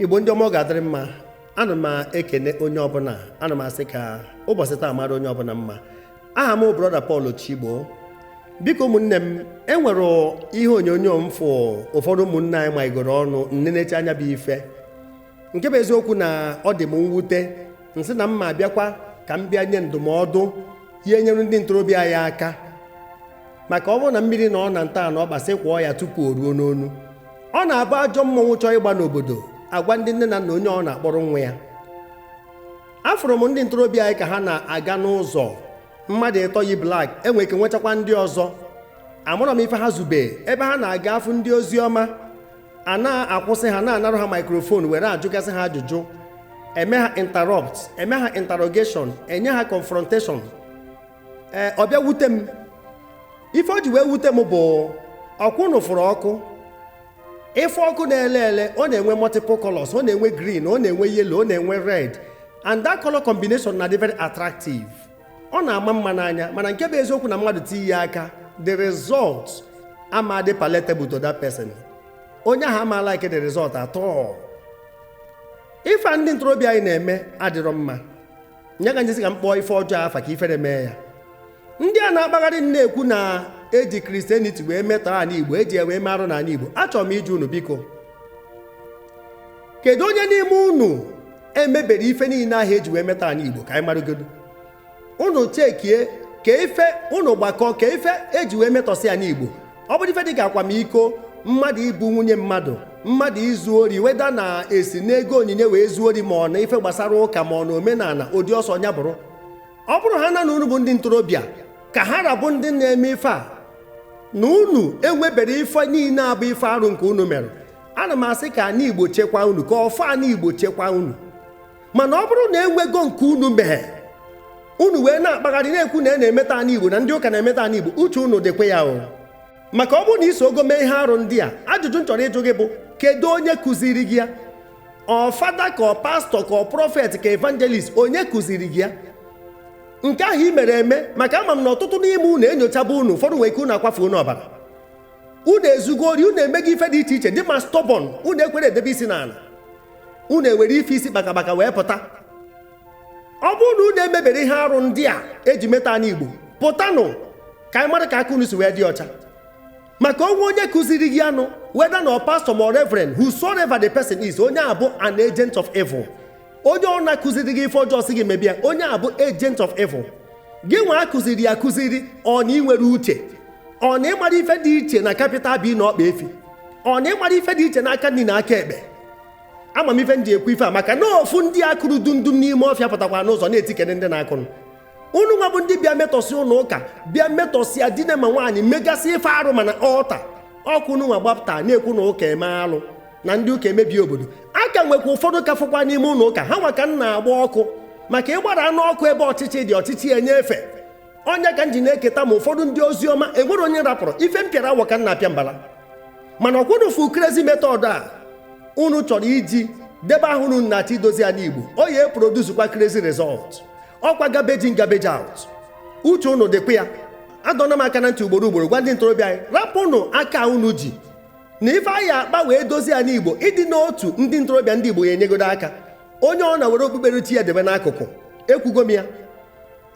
Igbo ndị ọma ga-adịrị mma. Ana m ekene onye ọbụla. Ana m asị ka ụbọchị taa mara onye ọbụla mma. Aha m brother Paul Chigbo. Biko ụmụnne m, enwere ihe onyonyo m fụ ụfọdụ ụmụnne anyị ma igoro ọnụ nnenechi anya bụ ife. Nke bụ eziokwu na ọ dị m mwute. Nsị na mma abịakwa ka m bịa nye ndụmọdụ ihe nyere ndị ntorobịa anyị aka. Maka ọ bụrụ na mmiri na ọ na nta na ọ gbasị kwụọ ya tupu o ruo n'onu. Ọ na-abụ ajọ mmọnwụ chọọ ịgba n'obodo agwa ndị nne na nna onye ọ na-akpọrọ nwa ya. Afụrụ m ndị ntorobịa anyị ka ha na-aga n'ụzọ mmadụ ịtọ yi blak enwe ike nwechakwa ndị ọzọ. Amụrụ m ife ha zube ebe ha na-aga afụ ndị ozi ọma a na-akwụsị ha na-anarụ ha maikrofon were ajụgasị ha ajụjụ, eme ha interrupt, eme ha interrogation, enye ha confrontation. Ọ bịa wute m. Ife o ji wee wute m bụ ọkwụnụ fụrụ ọkụ. Ife ọkụ na-ele ele ọ na-enwe multiple colors, ọ na-enwe green, ọ na-enwe yellow, ọ na-enwe red, and that color combination na dị very attractive. Ọ na-ama mma n'anya, mana nke bụ eziokwu na mmadụ tinye aka, the result ama dị palatable to that person. Onye ahụ ama like the result at all. Ife ndị ntorobịa anyị na-eme adịrọ mma. Nye ka njisi ka m kpọọ ife ọjọọ afa ka ifere mee ya. Ndị a na-agbagharị na-ekwu na eji Christianity wee metọọ ala Igbo, eji wee marụ n'ala Igbo. Achọrọ m iju unu biko, kedu onye n'ime unu emebere ife niile ahụ eji wee metọọ ala Igbo? Ka anyị marụgodo. Unu chekie ka ife unu gbakọ ka ife eji wee metọsị ala Igbo. Ọ bụrụ ife dị ka akwamiko, mmadụ ibu nwunye mmadụ, mmadụ izu ori, weda na esi n'ego onyinye wee zuo ori, ma ọ na ife gbasara ụka ma ọ na omenala ụdị ọsọ nya bụrụ. Ọ bụrụ ha na unu bụ ndị ntorobịa ka ha rabụ ndị na-eme ife a, na unu enwebere ife niile abụ ife arụ nke unu mere. Ana m asị ka ana Igbo chekwa unu, ka ọfọ ana Igbo chekwa unu. Mana ọ bụrụ na enwego nke unu meghe, unu wee na-akpagharị na-ekwu na na-emeta ana Igbo na ndị ụka na-emeta ana Igbo, uche unu dịkwa ya o. Maka ọ bụrụ na iso ogo mee ihe arụ ndị a, ajụjụ m chọrọ ịjụ gị bụ kedu onye kụziri gị ya? Ọ fada ka ọ pastọ ka ọ prọfet ka evangelist, onye kụziri gị ya? Nke ahụ i mere eme, maka ama m na ọtụtụ n'ime unu enyochaba unu, ụfọdụ nwere ike unu akwafu unu ọbara, unu ezugo ori, unu emego ife dị iche iche, dị ma stọbọn, unu ekwere edebe isi n'ala, unu ewere ife isi bakabaka wee pụta. Ọ bụrụ na unu emebere ihe arụ ndị a eji meta ana Igbo, pụtanụ ka anyị mara ka aka unu si wee dị ọcha. Maka onwe onye kụziri gị anụ, whether na pastor or reverend, whosoever the person is, onye a bụ an agent of evil. Onye ọ na-akụziri gị ife ọjọọ si gị mebia, onye a bụ agent of evil. Gị nwa akụziri ya akụziri, ọ na ị nwere uche, ọ na ịmara ife dị iche na capital B na ọkpa efi, ọ na ịmara ife dị iche n'aka nri na aka ekpe. Ama m ife m ji ekwu ife a maka na ofu ndị akụrụ dundum n'ime ọfịa pụtakwa n'ụzọ na-etikere ndị na-akụrụ. Unu nwa bụ ndị bịa metọsị ụlọ ụka, bịa metọsị adine ma nwaanyị, megasị ife arụ mana ọta ọkụ unu nwa gbapụta na-ekwu na ụka eme alụ na ndị ụka emebie obodo. Aka nwekwa ụfọdụ ka fụkwa n'ime ụlọ ụka, ha nwa ka m na-agba ọkụ maka ịgbara anụ ọkụ ebe ọchịchị dị, ọchịchị enye efe. Onye ka m ji na-eketa ma ụfọdụ ndị ozi ọma enwere onye rapụrụ ife m pịara awọ ka m na-apịa mbala. Mana ọkwụnụfụ crazy method a unu chọrọ iji debe ahụ unu na-achọ idozi ala Igbo, o ya eproduzukwa crazy result. Ọkwa garbage in garbage out. Uche unu dịkwa ya. Adọna m aka na ntị ugboro ugboro gwa ndị ntorobịa anyị, rapụnụ aka unu ji na ife anyị akpa wee dozie ala Igbo. Ịdị n'otu ndị ntorobịa ndị Igbo ya enyegodo aka. Onye ọ na-were okpukperechi ya debe n'akụkụ, ekwugo m ya.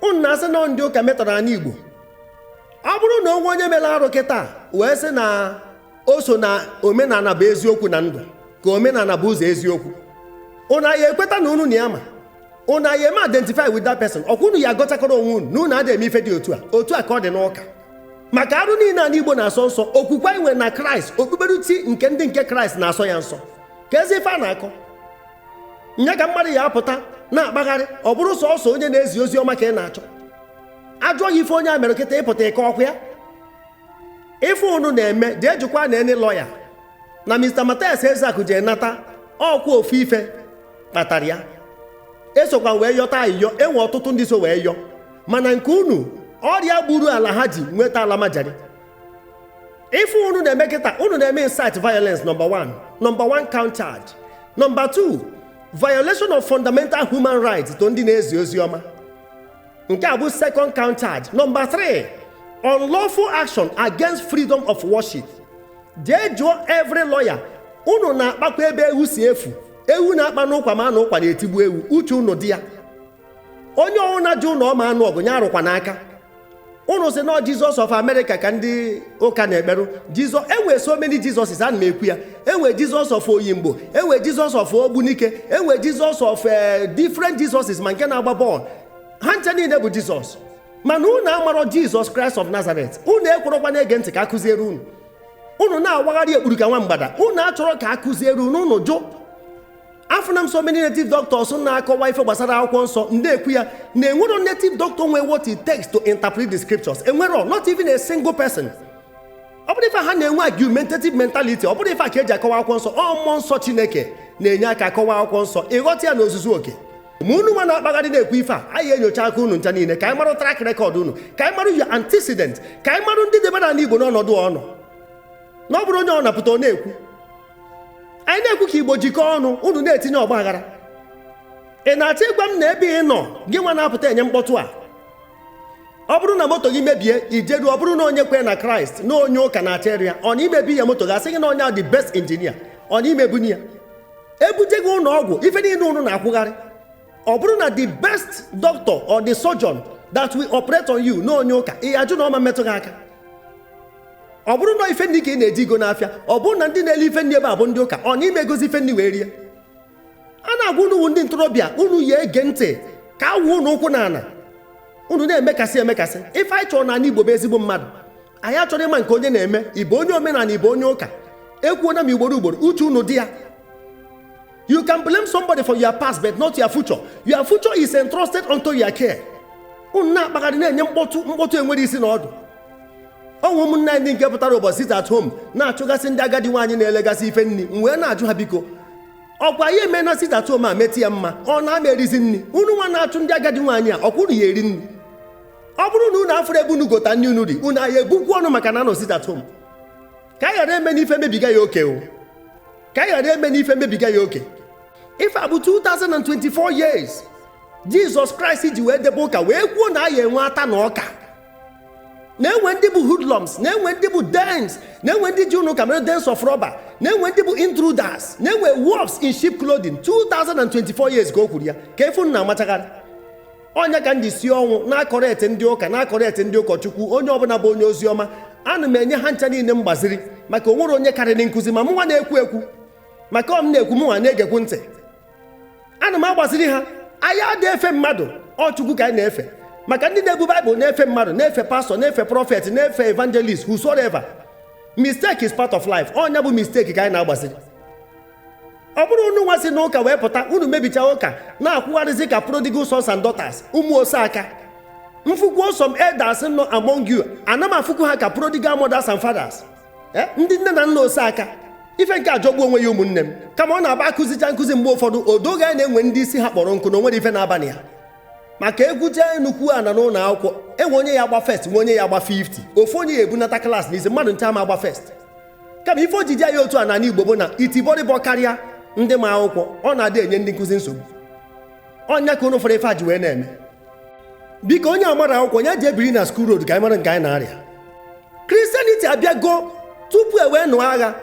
Unu na-asị na ndị ụka metọrọ ala Igbo. Ọ bụrụ na onwe onye mere arụ kịta wee sị na o so na omenala bụ eziokwu na ndụ, ka omenala bụ ụzọ eziokwu, unu ya ekweta na unu na ya ma, unu ya eme identify with that person. Ọkwa unu ya agọchakọrọ onwe unu na unu adịghị eme ife dị otu a ka ọ dị n'ụka. Maka arụ niile ala Igbo na-asọ nsọ, okwukwe anyị nwere na Kraịst, okpukperechi nke Kraịst na-asọ ya nsọ. Ka ezi ife a na-akọ nya ka mmadụ ya apụta na-akpagharị, ọ bụrụ sọsọ onye na-ezi ozi ọma ka ị na-achọ. Ajụọ ya ife onye a mere kịta ịpụta ịkọ ọkụ ya. Ife unu na-eme jee jụkwa na eni lọya na Mr. Mathias Ezeaku jee nata ọkwa ofu ife kpatara ya. Esokwa wee yọta ayịyọ, enwe ọtụtụ ndị so wee yọ, mana nke unu ọrịa gburu ala ha ji nweta ala majari. Ife unu na-eme kịta, unu na-eme incite violence, number one count charge. Number 2, violation of fundamental human rights to ndị na-ezi ozi ọma. Nke a bụ second count charge. Number 3, unlawful action against freedom of worship. Jee jụọ every lawyer, unu na-akpakwa ebe ewu si efu, ewu na-akpa n'ụkwa ma anụ ụkwa na-etigbu ewu, uche unu dị ya. Onye ọnwụ na-ajụ ụnụ ọma anụ ọgụ ya arụkwa n'aka. Unu sị na Jesus of America ka ndị ụka na-ekperụ. Jesus, enwe so many Jesuses, ana m ekwu ya. Enwe Jesus of Oyimbo, enwe Jesus of Ogbunike, enwe Jesus of different Jesuses, ma nke na-agba bọọlụ. Ha nche niile bụ Jesus. Mana unu amarọ Jesus Christ of Nazareth. Unu ekwerọkwa na-ege ntị ka akụziere unu. Unu na-awagharị ekpuru ka nwa mgbada. Unu achọrọ ka akụziere unu jụ. Afụna m so many native doctors na-akọwa ife gbasara akwụkwọ nsọ ndị ekwu ya na enwero native doctor nwe what it takes to interpret the scriptures. Enwero, not even a single person. Ọ bụrụ ife ha na-enwe argumentative mentality, ọ bụrụ ife a ka eji akọwa akwụkwọ nsọ, ọ mmụọ nsọ Chineke na-enye aka akọwa akwụkwọ nsọ, ịghọta ya n'ozuzu oke. Ma unu nwa na-akpagharị na-ekwu ife a, anyị enyocha aka unu ncha niile ka anyị marụ track record unu, ka anyị marụ your antecedent, ka anyị marụ ndị debere ala Igbo n'ọnọdụ ọnụ. Na ọ bụrụ onye ọ na-apụta ọ na-ekwu, anyị na-ekwu ka Igbo jikọọ ọnụ, unu na-etinye ọgba aghara. Ị na-achọ ịgwa m na ebe ị nọ gị nwa na-apụta enye mkpọtụ a? Ọ bụrụ na moto gị mebie ijeru, ọ bụrụ na onye kwee na Kraịst na onye ụka na-achọ ịrụ ya, ọ na imebi ya moto gị, asị gị na onye a the best engineer, ọ na imebuni ya. Ebuje gị ụlọ ọgwụ, ife niile unu na-akwụgharị. Ọ bụrụ na the best doctor or the surgeon that will operate on you na onye ụka, ị ajụ na ọma metụ gị aka. Ọ bụrụ na ife ndị ka ị na-eji igo n'afịa, ọ bụrụ na ndị na-ele ife ndị ebe a bụ ndị ụka, ọ na ime egosi ife ndị wee rie. A na-agwa unu ndị ntorobịa, unu ya ege ntị ka awụ unu ụkwụ n'ala. Unu na-emekasị emekasị. Ife anyị chọrọ n'ala Igbo bụ ezigbo mmadụ. Anyị achọrọ ịma nke onye na-eme, ịbụ onye omenala, ịbụ onye ụka. Ekwuona m ugboro ugboro, uche unu dị ya. You can blame somebody for your past but not your future. Your future is entrusted unto your care. Unu na-akpagharị na-enye mkpọtụ enwere isi na ọdụ. Ọnwụ ụmụnne anyị nke pụtara ụbọchị sit at home na-achụgasị ndị agadi nwaanyị na-elegasị ife nri, wee na-ajụ ha biko, ọkwa ya eme na sit at home a meti ya mma, ọ na-ama erizi nri, unu nwa na-achụ ndị agadi nwaanyị a, ọkwụrụ ya eri nri. Ọ bụrụ na unu afụrụ ebe unu gota nri unu ri, unu aya ebukwu ọnụ maka na anọ sit at home. Ka anyị ghara eme n'ife mebiga ya oke o. Ka anyị ghara eme n'ife mebiga ya oke. Ife abụ 2024 years Jesus Christ ji wee debe ụka wee kwuo na anyị enwe ata na ọka. Na-enwe ndị bụ hoodlums, na-enwe ndị bụ dens, na-enwe ndị ji unu ka mere dens of rubber, na-enwe ndị bụ intruders, na-enwe wolves in sheep clothing. 2024 years ka o kwuru ya, ka efu na-amachagharị. Onye ka ndị si ọnwụ na-akọrọ ndị ụka, na-akọrọ ndị ụkọchukwu, onye ọbụla bụ onye ozi ọma. Ana m enye ha ncha niile mgbaziri maka onwere onye karịrị nkụzi, ma mụnwa na-ekwu ekwu maka ọ m na-ekwu, mụnwa na-egekwu ntị. Ana m agbaziri ha, anyị adị efe mmadụ, ọ Chukwu ka anyị na-efe. Maka ndị na-ebu Bible na-efe mmadụ, na-efe pastor, na-efe prophet, na-efe evangelist, whosoever. Mistake is part of life. Ọnya bụ mistake ka anyị na-agbaziri. Ọ bụrụ unu nwa si n'ụka wee pụta, unu mebicha ụka na-akwụgharịzi ka prodigal sons and daughters, ụmụ Osaka. Mfukwu some elders nọ among you, ana m afụkwu ha ka prodigal mothers and fathers. Ndị nne na nna Osaka. Ife nke ajọgbu onwe ya ụmụnne m, kama ọ na-aba akụzicha nkụzi mgbe ụfọdụ, odoge anyị na-enwe ndị isi ha kpọrọ nkụ na onwere ife na-abalị ya. Maka egwuje nnukwu ana n'ụlọ akwụkwọ, enwe onye ya agba first, nwe onye ya agba 50, ofu onye ya ebunata klaasị n'isi, mmadụ ncha ma agba first. Kama ife ojiji ya otu a n'ala Igbo bụ na itibọrịbọ karịa ndị ma akwụkwọ, ọ na-adị enye ndị nkụzi nsogbu. Ọnya ka unu fọrọ ife a ji wee na-eme. Biko onye amara akwụkwọ ya ji ebiri na school road ka anyị mara nke anyị na-arịa. Christianity abịago tupu e wee nụọ agha.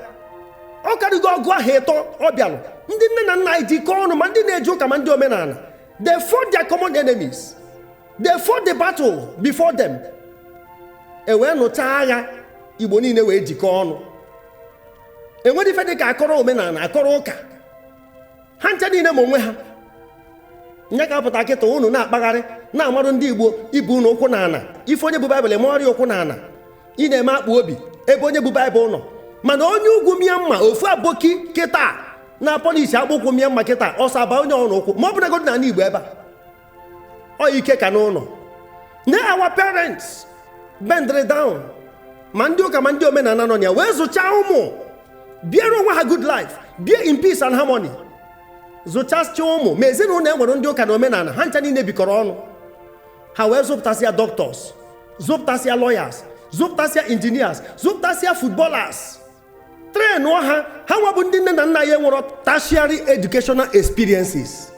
Ọ karịgo ọgụ ahụ ịtọ ọ bịalụ. Ndị nne na nna anyị jikọọ ọnụ, ma ndị na-eji ụka ma ndị omenala. They fought their common enemies. They fought the battle before them. E wee nụcha agha, Igbo niile wee jikọọ ọnụ. Enwere ife dị ka akọrọ omenala, akọrọ ụka. Ha ncha niile ma onwe ha. Nye ka apụta kịta unu na-akpagharị, na-amarụ ndị Igbo ibu unu ụkwụ n'ala. Ife onye bụ Baịbụl emegharị ụkwụ n'ala. Ị na-eme akpụ obi ebe onye bụ Baịbụl nọ. Mana onye ugwu mịa mma, ofu aboki kịta na polisi akpụkwụ mịa mma kịta, ọsọ aba onye ọrụ ụkwụ, ma ọ bụrụ na n'ala Igbo ebe a. Ọ ike ka n'ụlọ. Na our parents bend down. Ma ndị ụka ma ndị omenala nọ ya wee zụchaa ụmụ, biere onwe ha good life, bie in peace and harmony. Zụchasịa ụmụ, ma ezinụlọ enwere ndị ụka na omenala, ha ncha niile bikọrọ ọnụ. Ha wee zụpụtasịa doctors, zụpụtasịa lawyers, zụpụtasịa engineers, zụpụtasịa footballers. Train ha nwa bụ ndị nne na nna ya nwere tertiary educational experiences.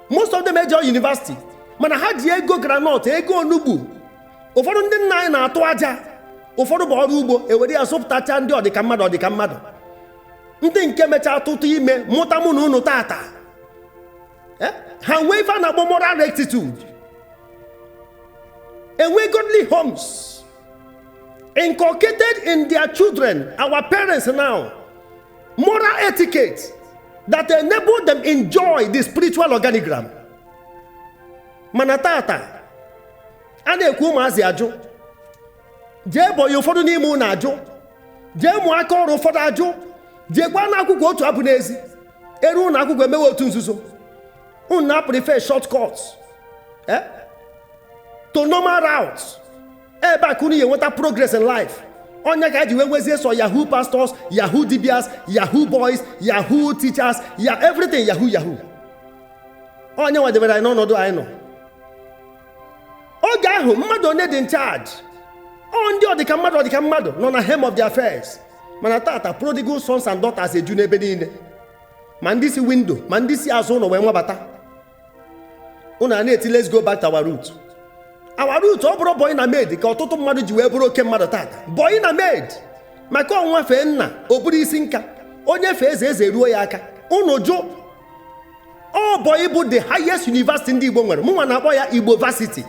Most of them ejọ university, mana ha ji ego granọt, ego onugbu. Ụfọdụ ndị nna anyị na-atụ aja, ụfọdụ bụ ọrụ ugbo, ewere ya zụpụtacha ndị ọdịka mmadụ. ndị nke mechaa tụtụ ime mụta mụ na unu tata ha nwee ife a na-akpọ moral rectitude, enwe godly homes inculcated in their children, our parents now, moral etiquette that enable them enjoy the spiritual organigram. Mana tata a na-ekwu ụmụazị ajụ, jee bọyị ụfọdụ n'ime unu ajụ, jee mụọ aka ọrụ ụfọdụ ajụ, jee gwa na akwụkwọ otu abụ n'ezi, eru na akwụkwọ emewe otu nzuzo. Unu na prefer shortcuts to normal routes. Ebe a ka unu ga-enweta progress in life. Onye ka eji wee nwezie so yahoo pastors, yahoo dibias, yahoo boys, yahoo teachers, everything yahoo. Onye nwadebere anyị n'ọnọdụ anyị nọ. Oge ahụ mmadụ onye dị in charge, ndị ọdịka mmadụ nọ na helm of the affairs. Mana tata prodigal sons and daughters eju n'ebe niile, ma ndị si window ma ndị si azụ ụlọ wee nwabata. Unu na-eti let's go back to our root. Our root ọ bụrụ boy na maid ka ọtụtụ mmadụ ji wee bụrụ oke mmadụ tata. Boy na maid maka ọnwa fee nna o buru isi nka, onye fee eze ruo ya aka. Unu jụ boy bụ the highest university ndị Igbo nwere. Mụnwa na-akpọ ya Igbo varsity,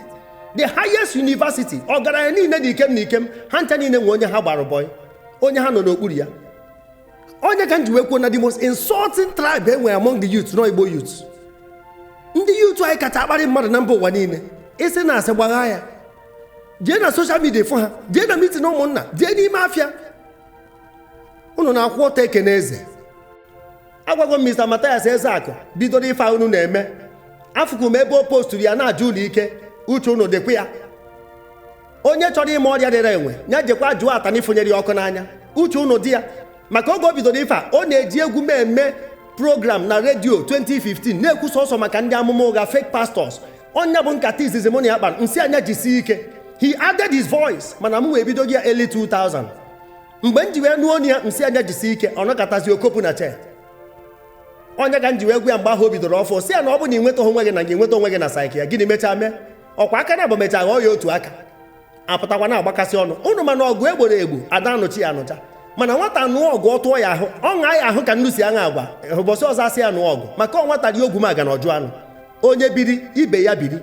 the highest university. Ọgaranya niile dị ikem ha ncha niile nwe onye ha gbara boy, onye ha nọ n'okpuru ya. Onye ka nji wee kwuo na the most insulting tribe enwere among the youth, no Igbo youth. Ndị youth anyị kacha akparị mmadụ na mba ụwa niile. Isi na-asị gbagha ya, jee na social media fụ ha, jee na meeting ụmụnna, jee n'ime afịa. Unu na-akwụ ọtọ ekene eze. Agwago Mr. Mathias Ezeakụ bidoro ife unu na-eme. Afụkụ m ebe o posturu ya na-ajụ ụlọ ike, uche unu dịkwa ya. Onye chọrọ ime ọrịa dịrị enwe ya jekwa jụọ atani fụnyere ya ọkụ n'anya, uche unu dị ya. Maka oge o bidoro ife a, ọ na-eji egwu mmemme program na redio 2015 na-ekwu sọsọ maka ndị amụma ụgha, fake pastors. Onye bụ nkata izizi mụ na ya kpara, nsị anya jisi ike. He added his voice, mana m wee bido gị ya early 2000. Mgbe m ji wee nụọ ya nsị anya jisi ike, ọ nọkọtazi okopụ na chair. Onye ka m ji wee gwa ya mgbe ahụ o bidoro ọfọ, si ya na ọ bụ na ị nweta onwe gị na gị nweta onwe gị na saịkị ya, gịnị mechaa mee? Ọkwa aka na abụ mechaa ghọọ ya otu aka, apụtakwa na-agbakasị ọnụ. Unu mana ọgụ egboro egbu ada anụchi ya anụcha. Mana nwata nụọ ọgụ ọ tụọ ya ahụ, ọ ṅaa ya ahụ ka nnu si aṅa agwa. Ụbọchị ọzọ asị ya nụọ ọgụ, maka ọ nwatara ogwu maga na ọjụ anụ. Onye biri ibe ya biri,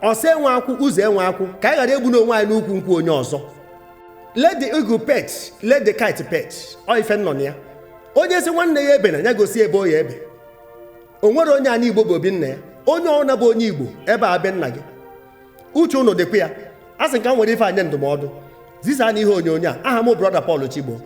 ọsọ enwe akwụ ụzọ enwe akwụ, ka anyị ghara egbu n'onwe anyị n'ukwu nkwụ onye ọzọ. Let the eagle perch, let the kite perch. Ọ ife nọ na ya. Onye si nwanne ya ebe na ya gosi ebe o ya ebe. O nwere onye anyị Igbo bụ obi nna ya. Onye ọna bụ onye Igbo ebe a be nna gị. Uche unu dịkwa ya. A sị ka m nwere ife anya ndụmọdụ. Zisa na ihe onyonyo a, aha m brother Paul Chigbo.